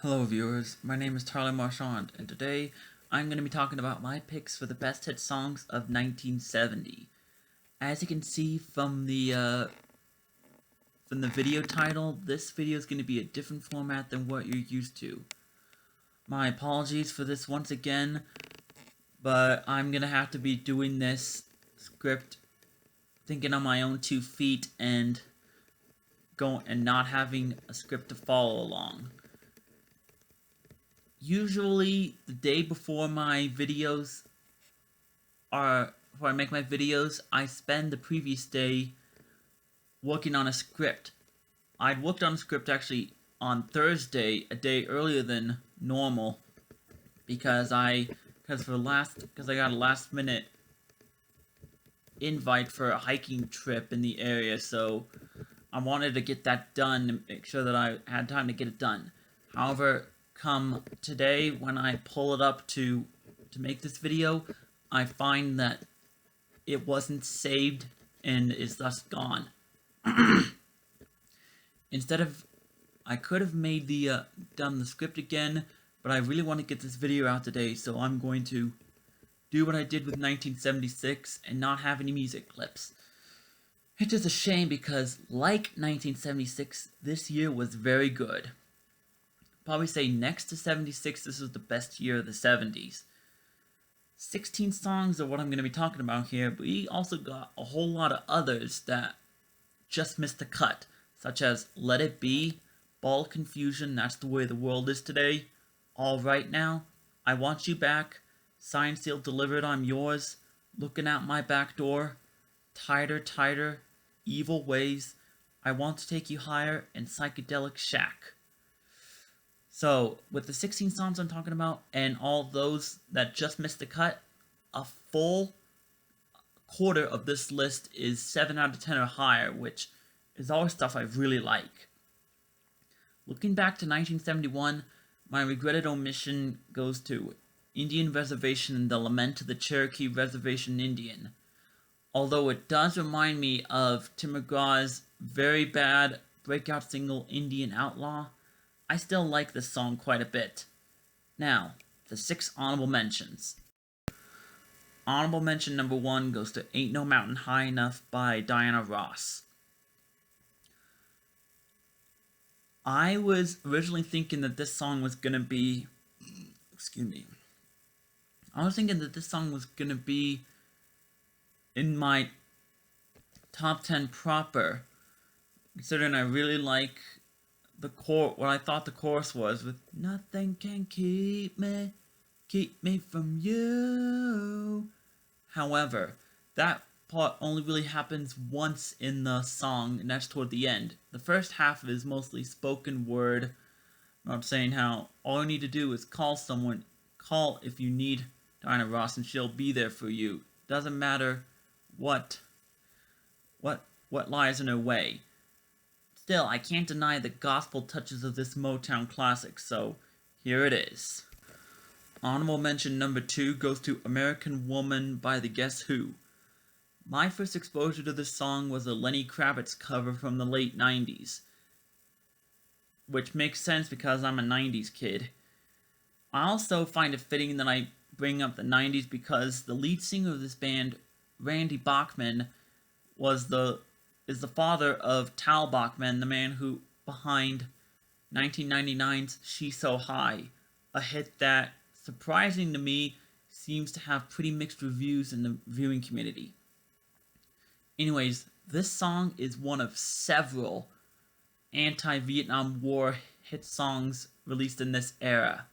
Hello viewers, my name is Tyler Marchand, and today I'm going to be talking about my picks for the best hit songs of 1970. As you can see from the video title, this video is going to be a different format than what you're used to. My apologies for this once again, but I'm going to have to be doing this script thinking on my own 2 feet and not having a script to follow along. Usually, the day before my videos before I make my videos, I spend the previous day working on a script. I'd worked on a script actually on Thursday, a day earlier than normal, because I got a last minute invite for a hiking trip in the area, so I wanted to get that done and make sure that I had time to get it done. However, come today, when I pull it up to make this video, I find that it wasn't saved and is thus gone. I could have made done the script again, but I really want to get this video out today, so I'm going to do what I did with 1976 and not have any music clips. It's just a shame because, like 1976, this year was very good. Probably say next to 76, this was the best year of the 70s. 16 songs are what I'm going to be talking about here, but we also got a whole lot of others that just missed the cut, such as Let It Be, Ball Confusion, That's the Way the World Is Today, All Right Now, I Want You Back, Signed, Sealed, Delivered, I'm Yours, Looking Out My Back Door, Tighter, Tighter, Evil Ways, I Want to Take You Higher, and Psychedelic Shack. So, with the 16 songs I'm talking about, and all those that just missed the cut, a full quarter of this list is 7 out of 10 or higher, which is all stuff I really like. Looking back to 1971, my regretted omission goes to Indian Reservation and the Lament of the Cherokee Reservation Indian. Although it does remind me of Tim McGraw's very bad breakout single Indian Outlaw, I still like this song quite a bit. Now, the 6 honorable mentions. Honorable mention number 1 goes to Ain't No Mountain High Enough by Diana Ross. I was originally thinking that this song was gonna be... I was thinking that this song was gonna be in my top 10 proper, considering I really like what I thought the chorus was, with nothing can keep me from you. However, that part only really happens once in the song, and that's toward the end. The first half is mostly spoken word. I'm saying how all you need to do is call if you need Diana Ross, and she'll be there for you. Doesn't matter what lies in her way. Still, I can't deny the gospel touches of this Motown classic, so here it is. Honorable mention number 2 goes to American Woman by the Guess Who. My first exposure to this song was a Lenny Kravitz cover from the late 90s, which makes sense because I'm a 90s kid. I also find it fitting that I bring up the 90s because the lead singer of this band, Randy Bachman, is the father of Tal Bachman, the man who behind 1999's She's So High, a hit that, surprising to me, seems to have pretty mixed reviews in the viewing community. Anyways, this song is one of several anti-Vietnam War hit songs released in this era.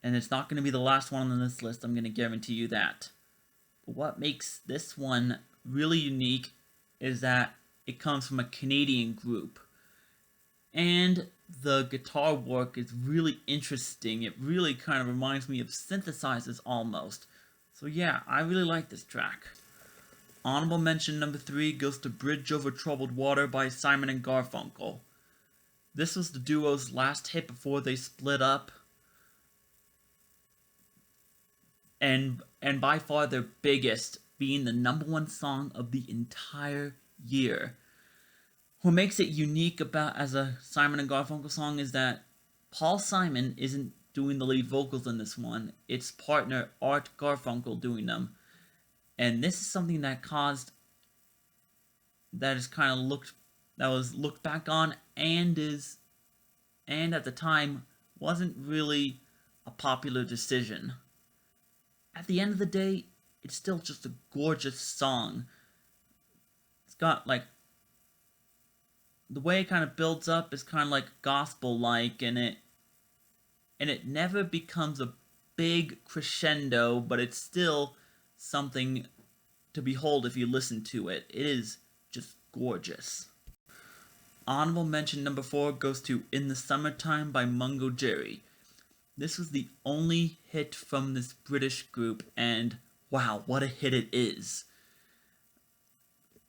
And it's not going to be the last one on this list, I'm going to guarantee you that. But what makes this one really unique is that it comes from a Canadian group. And the guitar work is really interesting. It really kind of reminds me of synthesizers almost. So yeah, I really like this track. Honorable mention number 3 goes to Bridge Over Troubled Water by Simon and Garfunkel. This was the duo's last hit before they split up. And by far their biggest, being the number 1 song of the entire year. What makes it unique as a Simon and Garfunkel song is that Paul Simon isn't doing the lead vocals in this one, it's partner Art Garfunkel doing them. And this is something that caused that is kind of looked back on and at the time wasn't really a popular decision. At the end of the day, it's still just a gorgeous song. It's got like the way it kind of builds up is kind of like gospel-like, and it never becomes a big crescendo, but it's still something to behold if you listen to it. It is just gorgeous. Honorable mention number 4 goes to In the Summertime by Mungo Jerry. This was the only hit from this British group, and wow, what a hit it is.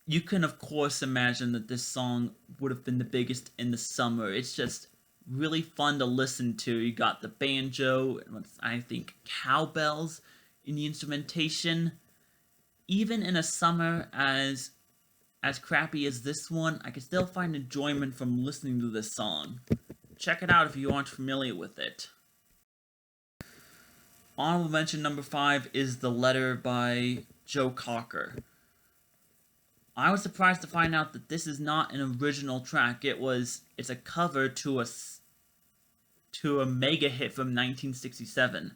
You can of course imagine that this song would have been the biggest in the summer. It's just really fun to listen to. You got the banjo, and I think cowbells in the instrumentation. Even in a summer as crappy as this one, I can still find enjoyment from listening to this song. Check it out if you aren't familiar with it. Honorable mention number 5 is The Letter by Joe Cocker. I was surprised to find out that this is not an original track. It's a cover to a mega hit from 1967.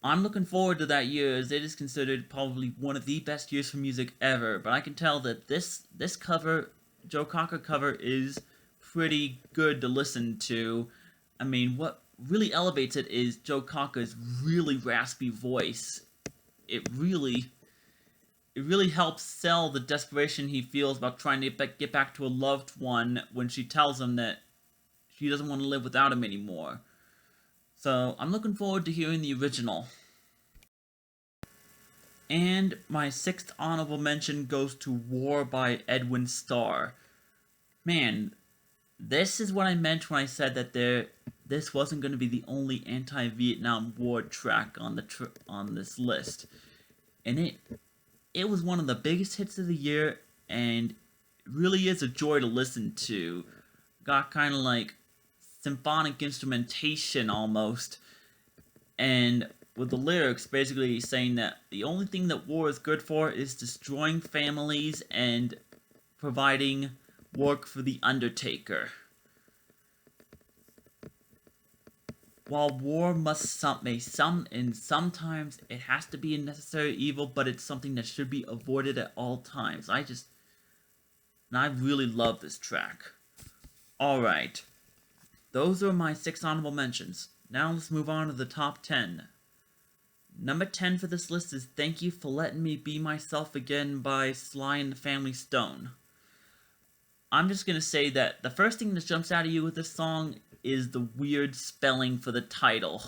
I'm looking forward to that year, as it is considered probably one of the best years for music ever, but I can tell that this cover, Joe Cocker cover, is pretty good to listen to. I mean, what really elevates it is Joe Cocker's really raspy voice. It really helps sell the desperation he feels about trying to get back to a loved one when she tells him that she doesn't want to live without him anymore. So I'm looking forward to hearing the original. And my 6th honorable mention goes to War by Edwin Starr. Man, this is what I meant when I said that this wasn't going to be the only anti-Vietnam War track on this list. And it was one of the biggest hits of the year, and it really is a joy to listen to. Got kind of like symphonic instrumentation almost, and with the lyrics basically saying that the only thing that war is good for is destroying families and providing work for the undertaker. While war sometimes it has to be a necessary evil, but it's something that should be avoided at all times. I really love this track. Alright, those are my 6 honorable mentions. Now let's move on to the top 10. Number 10 for this list is Thank You for Letting Me Be Myself Again by Sly and the Family Stone. I'm just going to say that the first thing that jumps out at you with this song is the weird spelling for the title.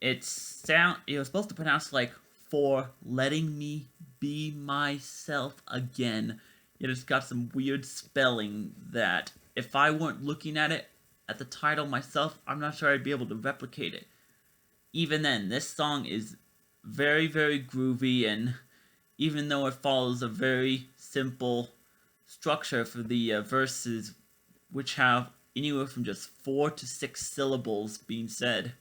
It was supposed to pronounce like for letting me be myself again. Yet it's got some weird spelling that if I weren't looking at it at the title myself, I'm not sure I'd be able to replicate it. Even then, this song is very, very groovy, and even though it follows a very simple structure for the verses, which have anywhere from just 4 to 6 syllables being said.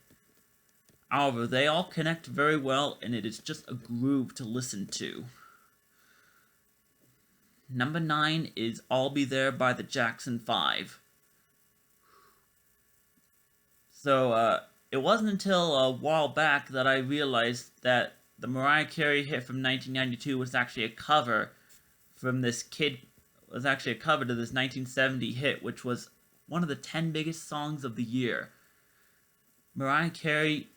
However, they all connect very well, and it is just a groove to listen to. Number 9 is I'll Be There by the Jackson 5. So, it wasn't until a while back that I realized that the Mariah Carey hit from 1992 was actually a cover to this 1970 hit, which was one of the 10 biggest songs of the year. Mariah Carey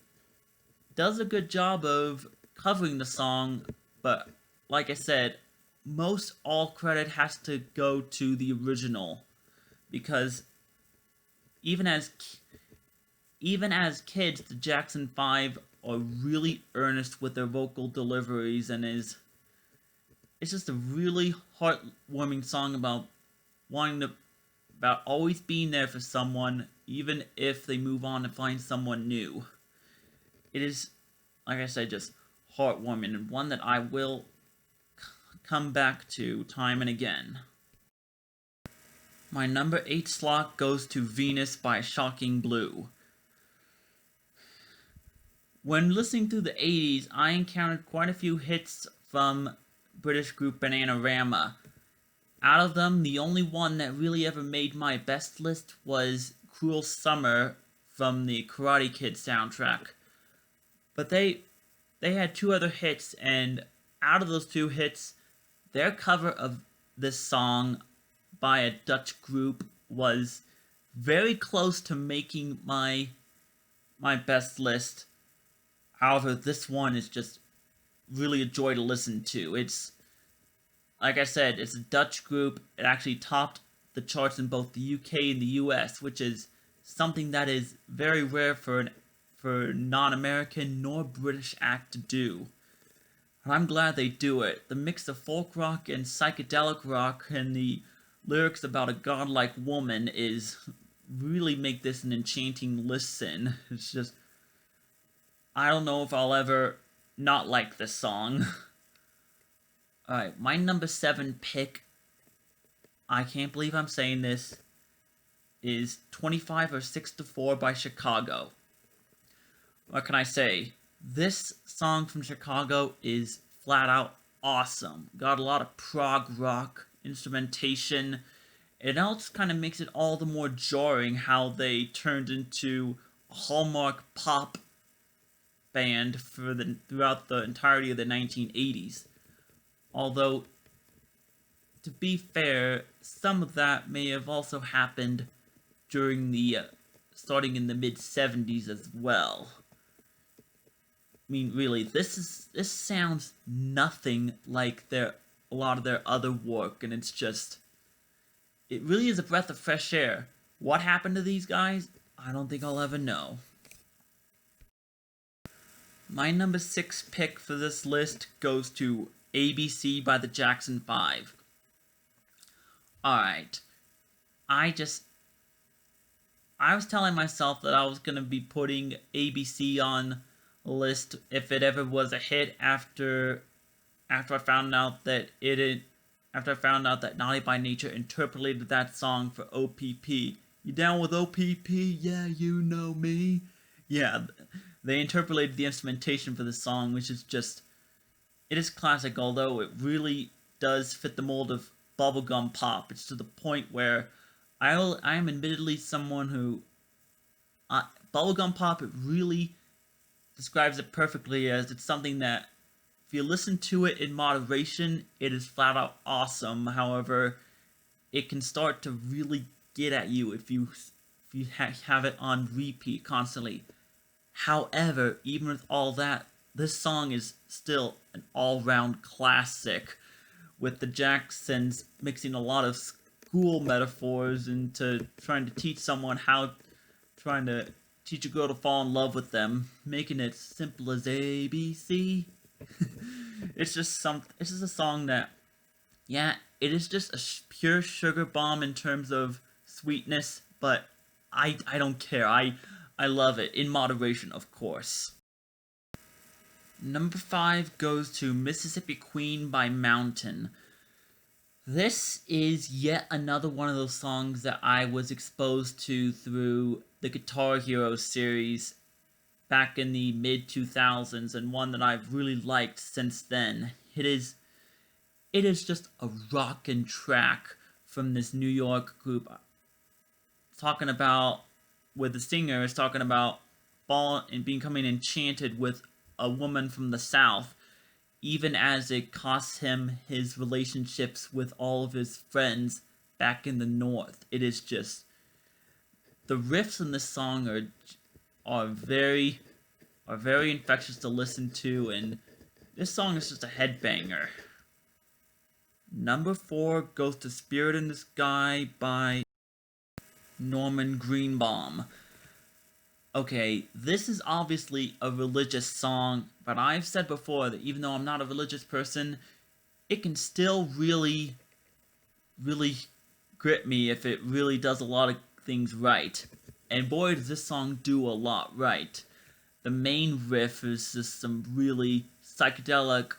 does a good job of covering the song, but like I said, most all credit has to go to the original, because even as kids, the Jackson 5 are really earnest with their vocal deliveries, and it's just a really heartwarming song about always being there for someone, even if they move on and find someone new. It is, like I said, just heartwarming, and one that I will come back to time and again. My number 8 slot goes to Venus by Shocking Blue. When listening through the 80s, I encountered quite a few hits from British group Bananarama. Out of them, the only one that really ever made my best list was Cruel Summer from the Karate Kid soundtrack. But they had 2 other hits, and out of those 2 hits, their cover of this song by a Dutch group was very close to making my best list. However, this one is just really a joy to listen to. It's, like I said, it's a Dutch group. It actually topped the charts in both the UK and the US, which is something that is very rare for a non-American nor British act to do. And I'm glad they do it. The mix of folk rock and psychedelic rock and the lyrics about a godlike woman really make this an enchanting listen. It's just, I don't know if I'll ever not like this song. Alright, my number 7 pick, I can't believe I'm saying this, is 25 or 6 to 4 by Chicago. What can I say? This song from Chicago is flat out awesome. Got a lot of prog rock instrumentation. It also kind of makes it all the more jarring how they turned into a Hallmark pop band throughout the entirety of the 1980s. Although, to be fair, some of that may have also happened during the starting in the mid-70s as well. I mean, really, this sounds nothing like a lot of their other work, and it's just, it really is a breath of fresh air. What happened to these guys? I don't think I'll ever know. My number 6 pick for this list goes to ABC by the Jackson 5. Alright, I was telling myself that I was going to be putting ABC on a list if it ever was a hit after I found out that Naughty by Nature interpolated that song for OPP. You down with OPP? Yeah, you know me. Yeah, they interpolated the instrumentation for the song, which is just, it is classic, although it really does fit the mold of bubblegum pop. It's to the point where I am admittedly someone who, bubblegum pop, it really describes it perfectly, as it's something that, if you listen to it in moderation, it is flat out awesome. However, it can start to really get at you if you have it on repeat constantly. However, even with all that, this song is still an all-round classic, with the Jacksons mixing a lot of school metaphors into trying to teach a girl to fall in love with them, making it simple as ABC. It's just a song that, yeah, it is just a pure sugar bomb in terms of sweetness, but I don't care. I love it, in moderation, of course. Number 5 goes to Mississippi Queen by Mountain. This is yet another one of those songs that I was exposed to through the Guitar Hero series back in the mid-2000s, and one that I've really liked since then. It is just a rockin' track from this New York group, where the singer is talking about falling and becoming enchanted with a woman from the South, even as it costs him his relationships with all of his friends back in the North. It is just, the riffs in this song are very infectious to listen to, and this song is just a headbanger. Number 4 goes to Spirit in the Sky by Norman Greenbaum. Okay, this is obviously a religious song, but I've said before that even though I'm not a religious person, it can still really grip me if it really does a lot of things right. And boy, does this song do a lot right. The main riff is just some really psychedelic,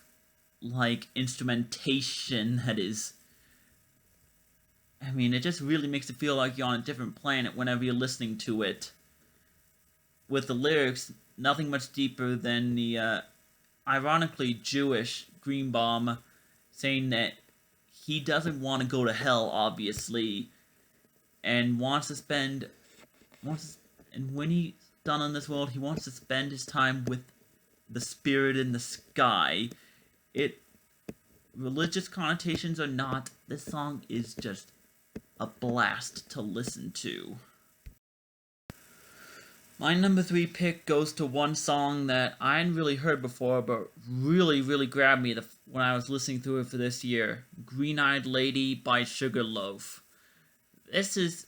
instrumentation that is I mean, it just really makes it feel like you're on a different planet whenever you're listening to it. With the lyrics, nothing much deeper than the ironically Jewish Greenbaum saying that he doesn't want to go to hell, obviously, and wants to spend, and when he's done in this world, he wants to spend his time with the spirit in the sky. Religious connotations or not, this song is just a blast to listen to. My number 3 pick goes to one song that I hadn't really heard before, but really grabbed me when I was listening through it for this year. Green-Eyed Lady by Sugarloaf. This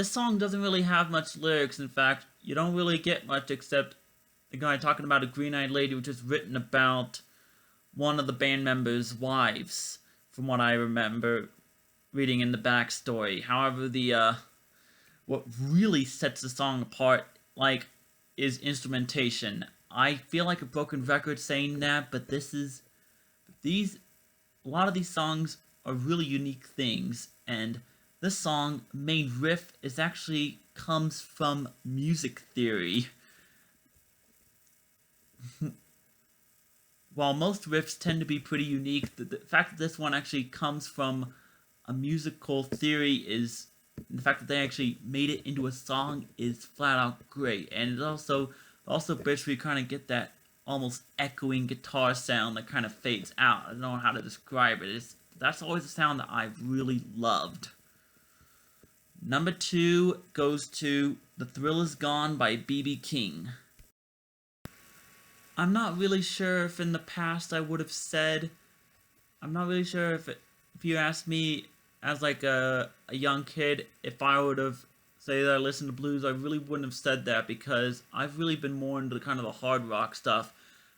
song doesn't really have much lyrics. In fact, you don't really get much except the guy talking about a green-eyed lady, which is written about one of the band members' wives, from what I remember reading in the backstory. However, what really sets the song apart, is instrumentation. I feel like a broken record saying that, but a lot of these songs are really unique things, and this song, main riff, comes from music theory. While most riffs tend to be pretty unique, the fact that this one actually comes from a musical theory the fact that they actually made it into a song is flat out great. And it also bits where you kind of get that almost echoing guitar sound that kind of fades out. I don't know how to describe it. That's always a sound that I've really loved. Number 2 goes to The Thrill Is Gone by B.B. King. I'm not really sure if in the past I would have said, I'm not really sure if you asked me as like a young kid, if I would have said that I listened to blues, I really wouldn't have said that because I've really been more into kind of the hard rock stuff.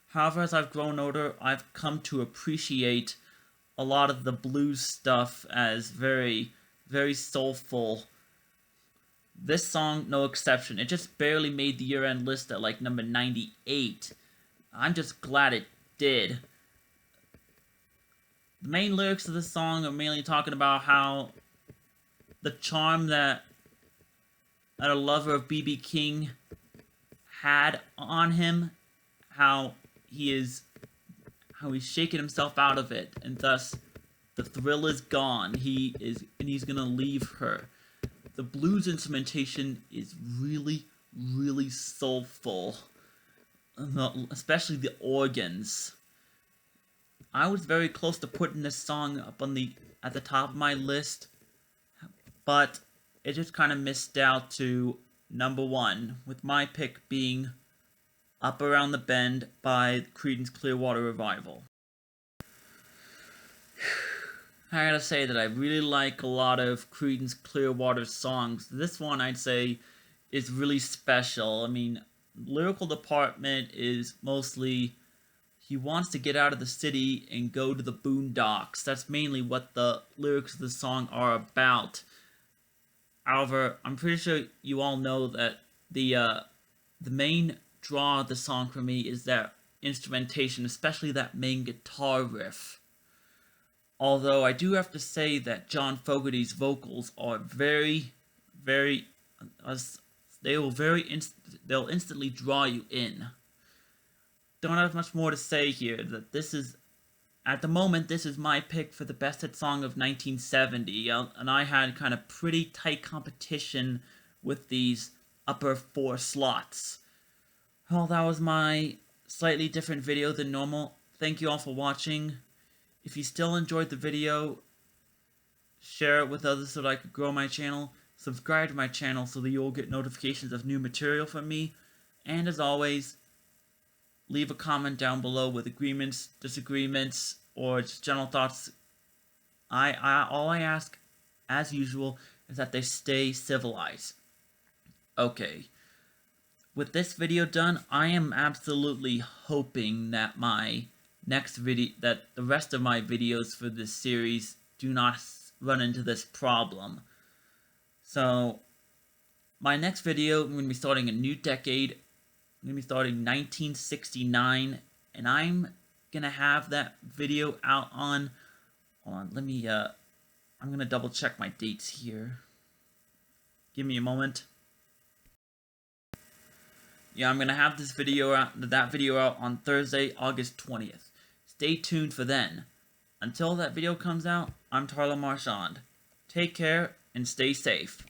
However, as I've grown older, I've come to appreciate a lot of the blues stuff as very soulful. This song, no exception. It just barely made the year-end list at like number 98. I'm just glad it did. The main lyrics of this song are mainly talking about how the charm that a lover of B.B. King had on him, how he's shaken himself out of it, and thus the thrill is gone. He's gonna leave her. The blues instrumentation is really soulful, especially the organs. I was very close to putting this song up at the top of my list, but it just kind of missed out to number 1, with my pick being Up Around the Bend by Creedence Clearwater Revival. I gotta say that I really like a lot of Creedence Clearwater songs. This one, I'd say, is really special. I mean, lyrical department is mostly he wants to get out of the city and go to the boondocks. That's mainly what the lyrics of the song are about. However, I'm pretty sure you all know that the main draw of the song for me is that instrumentation, especially that main guitar riff. Although I do have to say that John Fogerty's vocals are they'll instantly draw you in. Don't have much more to say here. At the moment, this is my pick for the best hit song of 1970, and I had kind of pretty tight competition with these upper 4 slots. Well, that was my slightly different video than normal. Thank you all for watching. If you still enjoyed the video, share it with others so that I could grow my channel. Subscribe to my channel so that you'll get notifications of new material from me. And as always, leave a comment down below with agreements, disagreements, or just general thoughts. All I ask, as usual, is that they stay civilized. Okay. With this video done, I am absolutely hoping that that the rest of my videos for this series do not run into this problem. So, my next video, I'm going to be starting a new decade. I'm going to be starting 1969, and I'm going to have that video out on Hold on, let me, I'm gonna double check my dates here. Give me a moment. Yeah, I'm gonna have this video out, that video out on Thursday, August 20th. Stay tuned for then. Until that video comes out, I'm Tarla Marchand. Take care and stay safe.